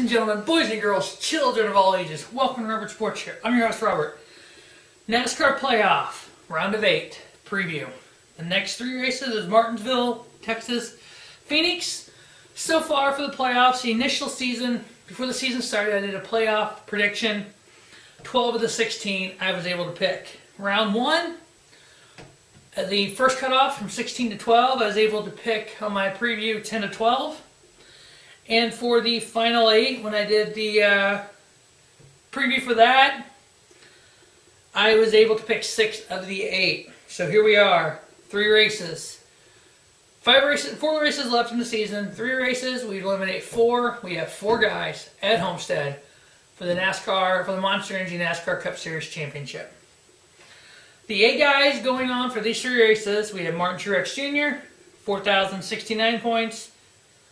and gentlemen, boys and girls, children of all ages, welcome to Robert Sports Show. I'm your host, Robert. NASCAR playoff, round of 8, preview. The next 3 races is Martinsville, Texas, Phoenix. So far for the playoffs, the initial season, before the season started, I did a playoff prediction. 12 of the 16 I was able to pick. Round 1, the first cutoff from 16 to 12, I was able to pick on my preview 10 to 12. And for the final 8, when I did the preview for that, I was able to pick 6 of the 8. So here we are, 3 races. 4 races left in the season. 3 races, we eliminate 4. We have 4 guys at Homestead for the Monster Energy NASCAR Cup Series Championship. The 8 guys going on for these 3 races, we have Martin Truex Jr., 4,069 points.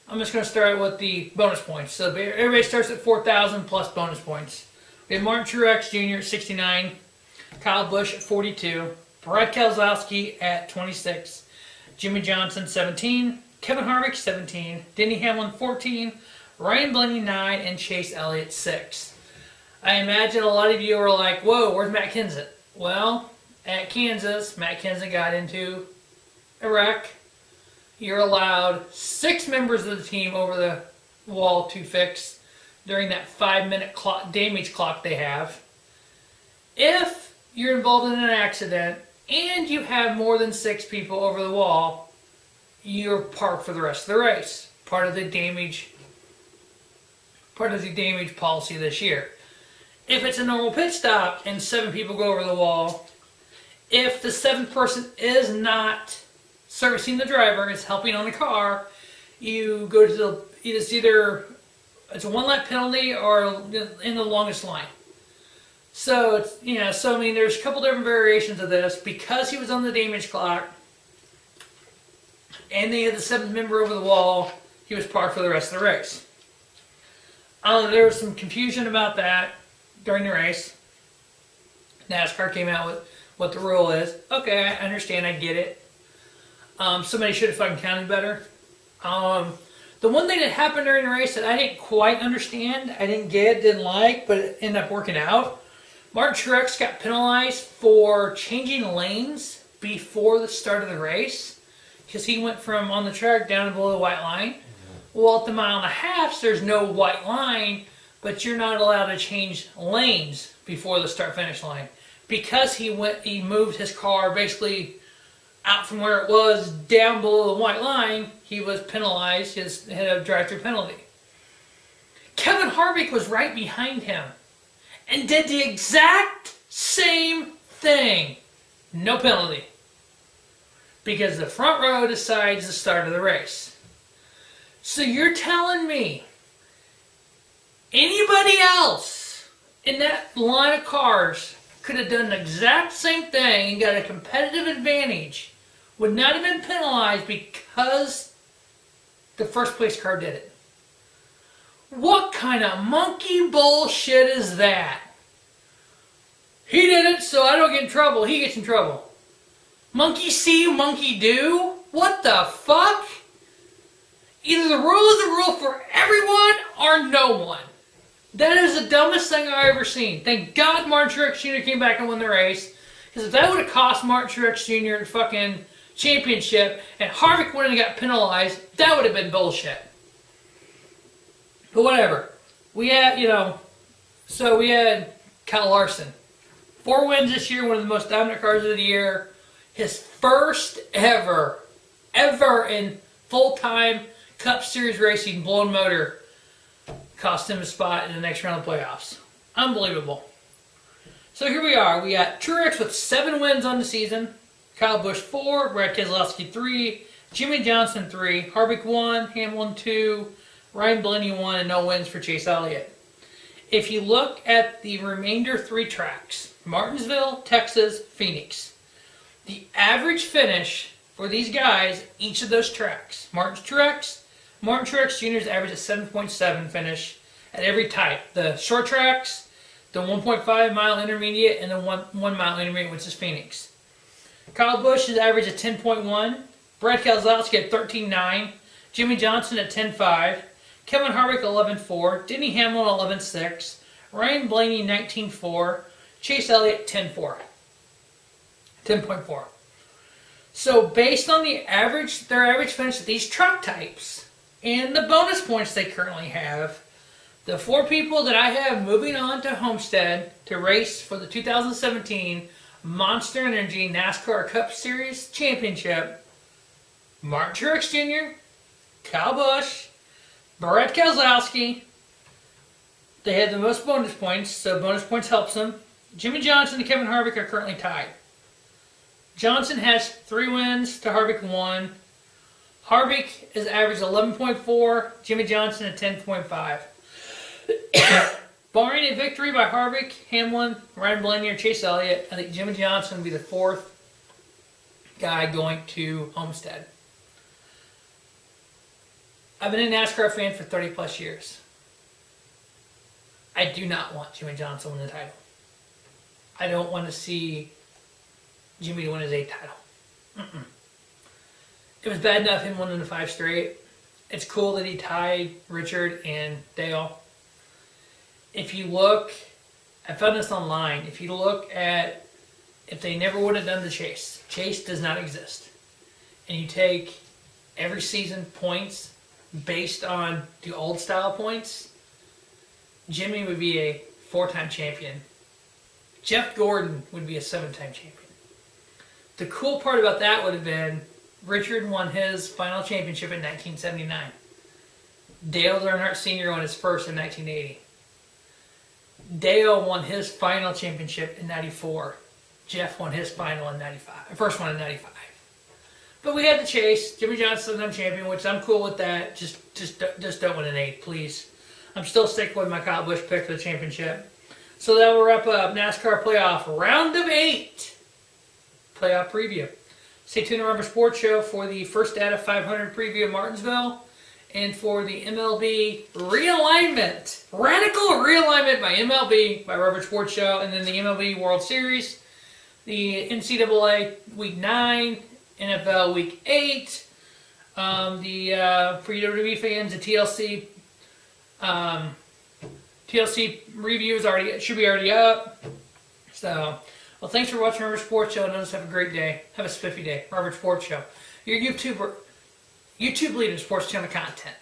I'm just going to start with the bonus points. So everybody starts at 4,000 plus bonus points. We have Martin Truex Jr. at 69, Kyle Busch at 42, Brad Keselowski at 26, Jimmy Johnson 17, Kevin Harvick 17, Denny Hamlin 14, Ryan Blaney 9, and Chase Elliott 6. I imagine a lot of you are like, whoa, where's Matt Kenseth? Well, at Kansas, Matt Kenseth got into a wreck. You're allowed 6 members of the team over the wall to fix during that 5-minute damage clock they have. If you're involved in an accident and you have more than 6 people over the wall, you're parked for the rest of the race. Part of the damage policy this year. If it's a normal pit stop and 7 people go over the wall, if the 7th person is not servicing the driver, is helping on the car, you go to it's a 1-lap penalty or in the longest line. So it's there's a couple different variations of this. Because he was on the damage clock and they had the 7th member over the wall, he was parked for the rest of the race. There was some confusion about that during the race. NASCAR came out with what the rule is. Okay, I understand, I get it. Somebody should have fucking counted better. The one thing that happened during the race that I didn't quite understand, I didn't get, didn't like, but it ended up working out. Martin Truex got penalized for changing lanes before the start of the race because he went from on the track down below the white line. Well, at the 1.5 miles, there's no white line, but you're not allowed to change lanes before the start-finish line because he moved his car basically out from where it was down below the white line. He was penalized. He had a drive-through penalty. Kevin Harvick was right behind him and did the exact same thing. No penalty. Because the front row decides the start of the race. So you're telling me anybody else in that line of cars could have done the exact same thing and got a competitive advantage, would not have been penalized because the first place car did it? What kind of monkey bullshit is that? He did it, so I don't get in trouble. He gets in trouble. Monkey see, monkey do? What the fuck? Either the rule is a rule for everyone or no one. That is the dumbest thing I've ever seen. Thank God Martin Truex Jr. came back and won the race. Because if that would have cost Martin Truex Jr. the fucking championship and Harvick wouldn't have got penalized, that would have been bullshit. But whatever. We had Kyle Larson. 4 wins this year, one of the most dominant cars of the year. His first ever in full-time Cup Series racing blown motor cost him a spot in the next round of playoffs. Unbelievable. So here we are. We got Truex with 7 wins on the season. Kyle Busch 4, Brad Keselowski 3, Jimmy Johnson 3, Harvick 1, Hamlin 2, Ryan Blaney 1, and no wins for Chase Elliott. If you look at the remainder 3 tracks, Martinsville, Texas, Phoenix, the average finish for these guys, each of those tracks, Martin Truex Jr.'s average is 7.7 finish at every type. The short tracks, the 1.5 mile intermediate, and the 1 mile intermediate, which is Phoenix. Kyle Busch's average is 10.1. Brad Keselowski at 13.9. Jimmy Johnson at 10.5. Kevin Harvick 11.4, Denny Hamlin 11.6, Ryan Blaney 19.4, Chase Elliott 10.4. 10.4. So based on their average finish of these truck types and the bonus points they currently have, the 4 people that I have moving on to Homestead to race for the 2017 Monster Energy NASCAR Cup Series Championship: Martin Truex Jr., Kyle Busch, Brad Keselowski. They had the most bonus points, so bonus points helps them. Jimmy Johnson and Kevin Harvick are currently tied. Johnson has 3 wins to Harvick 1. Harvick is averaged 11.4, Jimmy Johnson at 10.5. Barring a victory by Harvick, Hamlin, Ryan Blaney, or Chase Elliott, I think Jimmy Johnson will be the 4th guy going to Homestead. I've been a NASCAR fan for 30 plus years. I do not want Jimmy Johnson to win the title. I don't want to see Jimmy to win his 8th title. It was bad enough him winning the 5 straight. It's cool that he tied Richard and Dale. If you look, I found this online. If you look at if they never would have done the chase, chase does not exist. And you take every season points based on the old style points, Jimmy would be a 4-time champion. Jeff Gordon would be a 7-time champion. The cool part about that would have been Richard won his final championship in 1979. Dale Earnhardt Sr. won his first in 1980. Dale won his final championship in 94. Jeff won his final in 95. First one in 95. But we had the chase. Jimmy Johnson, I'm champion, which I'm cool with that. Just don't win an 8, please. I'm still sticking with my Kyle Busch pick for the championship. So that will wrap up NASCAR Playoff Round of 8 Playoff Preview. Stay tuned to Rubber Sports Show for the first out of 500 preview of Martinsville and for the MLB realignment, radical realignment by MLB by Rubber Sports Show, and then the MLB World Series, the NCAA Week 9, NFL Week 8, for you WWE fans, the TLC review should be already up. So, well, thanks for watching Robert Sports Show. Notice have a great day. Have a spiffy day. Robert Sports Show. Your YouTube leader sports channel content.